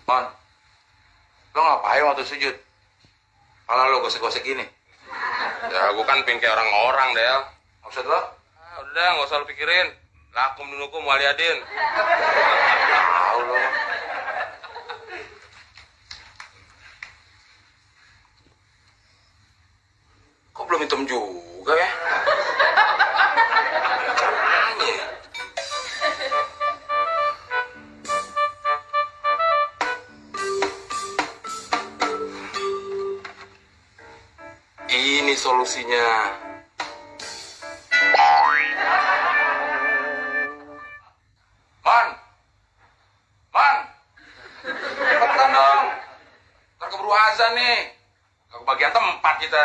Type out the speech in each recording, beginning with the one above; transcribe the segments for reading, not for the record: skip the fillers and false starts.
Mon, lo ngapain waktu sujud? Kepala lo gosek-gosek gini. Ya gue kan pengen kayak orang-orang Del. Maksud lo? Udah gak usah lu pikirin. Lakum dinukum waliadin. Tahu lo. Kok belum hitam juga ya? Caranya. Ini solusinya. Man, cepetan dong. Ntar keburu azan nih. Gak kebagian tempat kita.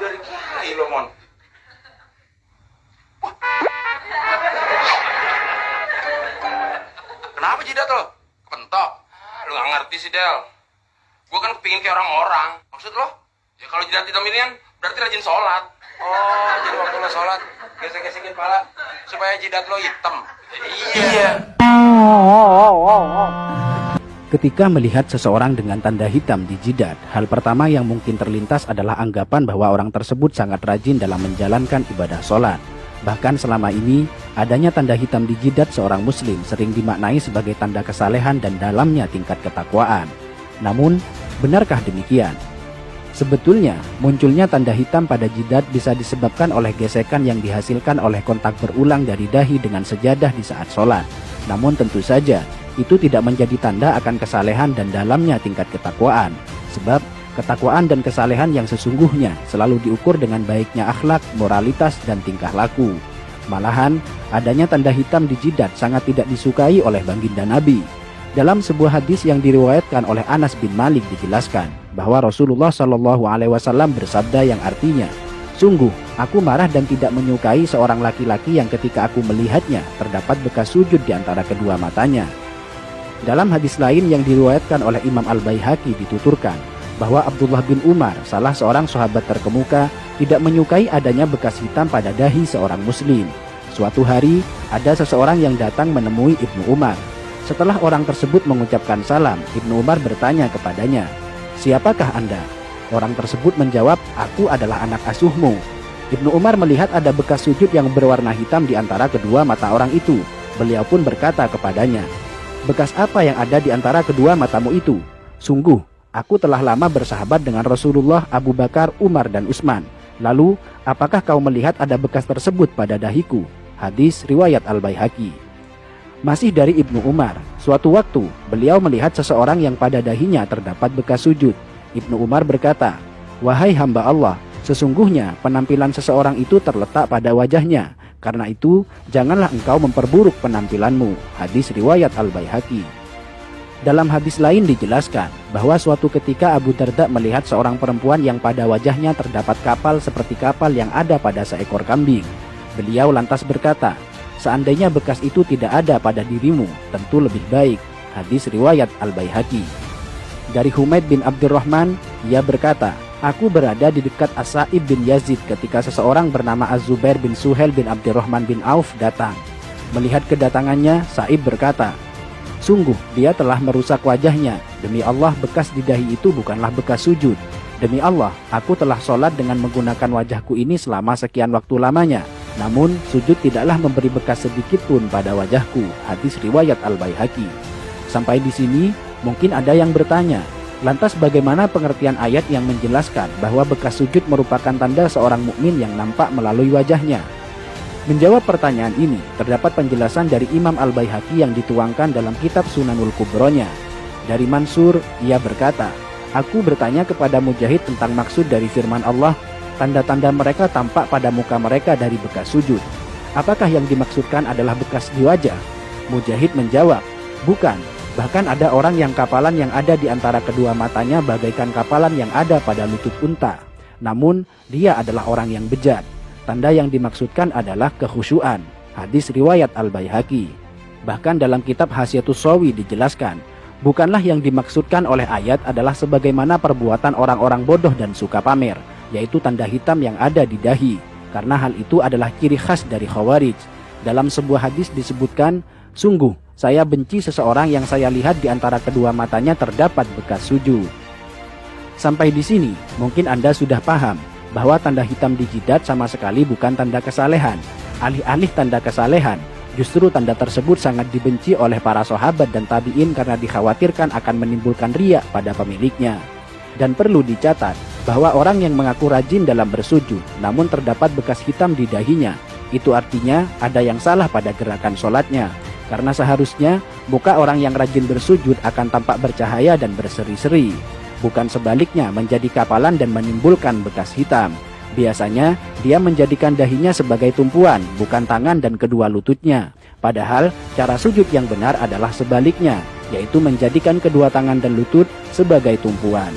Dari kiai lo, Mon. Wah. Kenapa jidat lo? Kepentok. Lu gak ngerti sih Del. Gue kan kepingin kayak orang-orang. Maksud lo? Ya kalau jidat hitam ini kan berarti rajin sholat. Oh, jadi waktu lo sholat gesek-gesekin pala supaya jidat lo hitam. Iya. Ketika melihat seseorang dengan tanda hitam di jidat, hal pertama yang mungkin terlintas adalah anggapan bahwa orang tersebut sangat rajin dalam menjalankan ibadah sholat. Bahkan selama ini, adanya tanda hitam di jidat seorang muslim sering dimaknai sebagai tanda kesalehan dan dalamnya tingkat ketakwaan. Namun, benarkah demikian? Sebetulnya, munculnya tanda hitam pada jidat bisa disebabkan oleh gesekan yang dihasilkan oleh kontak berulang dari dahi dengan sejadah di saat sholat. Namun tentu saja, itu tidak menjadi tanda akan kesalehan dan dalamnya tingkat ketakwaan. Sebab, ketakwaan dan kesalehan yang sesungguhnya selalu diukur dengan baiknya akhlak, moralitas, dan tingkah laku. Malahan, adanya tanda hitam di jidat sangat tidak disukai oleh baginda Nabi. Dalam sebuah hadis yang diriwayatkan oleh Anas bin Malik dijelaskan bahwa Rasulullah Shallallahu Alaihi Wasallam bersabda yang artinya, "Sungguh, aku marah dan tidak menyukai seorang laki-laki yang ketika aku melihatnya terdapat bekas sujud di antara kedua matanya." Dalam hadis lain yang diriwayatkan oleh Imam Al-Baihaqi dituturkan bahwa Abdullah bin Umar, salah seorang sahabat terkemuka, tidak menyukai adanya bekas hitam pada dahi seorang muslim. Suatu hari, ada seseorang yang datang menemui Ibnu Umar. Setelah orang tersebut mengucapkan salam, Ibnu Umar bertanya kepadanya, "Siapakah Anda?" Orang tersebut menjawab, "Aku adalah anak asuhmu." Ibnu Umar melihat ada bekas sujud yang berwarna hitam di antara kedua mata orang itu. Beliau pun berkata kepadanya, "Bekas apa yang ada di antara kedua matamu itu? Sungguh, aku telah lama bersahabat dengan Rasulullah, Abu Bakar, Umar, dan Utsman. Lalu, apakah kau melihat ada bekas tersebut pada dahiku?" Hadis riwayat Al-Baihaqi. Masih dari Ibnu Umar, suatu waktu beliau melihat seseorang yang pada dahinya terdapat bekas sujud. Ibnu Umar berkata, "Wahai hamba Allah, sesungguhnya penampilan seseorang itu terletak pada wajahnya. Karena itu, janganlah engkau memperburuk penampilanmu." Hadis riwayat Al-Baihaqi. Dalam hadis lain dijelaskan bahwa suatu ketika Abu Darda melihat seorang perempuan yang pada wajahnya terdapat kapal seperti kapal yang ada pada seekor kambing. Beliau lantas berkata, "Seandainya bekas itu tidak ada pada dirimu, tentu lebih baik." Hadis riwayat Al-Baihaqi. Dari Humaid bin Abdurrahman, ia berkata, "Aku berada di dekat As-Sa'ib bin Yazid ketika seseorang bernama Az-Zubair bin Suhail bin Abdurrahman bin Auf datang. Melihat kedatangannya, Sa'ib berkata, 'Sungguh dia telah merusak wajahnya. Demi Allah, bekas di dahi itu bukanlah bekas sujud. Demi Allah, aku telah sholat dengan menggunakan wajahku ini selama sekian waktu lamanya. Namun, sujud tidaklah memberi bekas sedikit pun pada wajahku." Hadis riwayat Al-Baihaqi. Sampai di sini, mungkin ada yang bertanya, lantas bagaimana pengertian ayat yang menjelaskan bahwa bekas sujud merupakan tanda seorang mukmin yang nampak melalui wajahnya? Menjawab pertanyaan ini, terdapat penjelasan dari Imam Al-Baihaqi yang dituangkan dalam kitab Sunanul Kubronya. Dari Mansur, ia berkata, "Aku bertanya kepada Mujahid tentang maksud dari firman Allah, tanda-tanda mereka tampak pada muka mereka dari bekas sujud. Apakah yang dimaksudkan adalah bekas di wajah?" Mujahid menjawab, "Bukan. Bahkan ada orang yang kapalan yang ada di antara kedua matanya bagaikan kapalan yang ada pada lutut unta. Namun, dia adalah orang yang bejat. Tanda yang dimaksudkan adalah kekhusyuan." Hadis riwayat Al-Baihaqi. Bahkan dalam kitab Hasyiatus Shawi dijelaskan, bukanlah yang dimaksudkan oleh ayat adalah sebagaimana perbuatan orang-orang bodoh dan suka pamer, yaitu tanda hitam yang ada di dahi, karena hal itu adalah ciri khas dari Khawarij. Dalam sebuah hadis disebutkan, Sungguh, saya benci seseorang yang saya lihat di antara kedua matanya terdapat bekas sujud. Sampai di sini, mungkin Anda sudah paham bahwa tanda hitam di jidat sama sekali bukan tanda kesalehan. Alih-alih tanda kesalehan, justru tanda tersebut sangat dibenci oleh para sahabat dan tabi'in karena dikhawatirkan akan menimbulkan riya pada pemiliknya. Dan perlu dicatat bahwa orang yang mengaku rajin dalam bersujud namun terdapat bekas hitam di dahinya, itu artinya ada yang salah pada gerakan sholatnya. Karena seharusnya muka orang yang rajin bersujud akan tampak bercahaya dan berseri-seri, bukan sebaliknya menjadi kapalan dan menimbulkan bekas hitam. Biasanya dia menjadikan dahinya sebagai tumpuan, bukan tangan dan kedua lututnya. Padahal cara sujud yang benar adalah sebaliknya, yaitu menjadikan kedua tangan dan lutut sebagai tumpuan.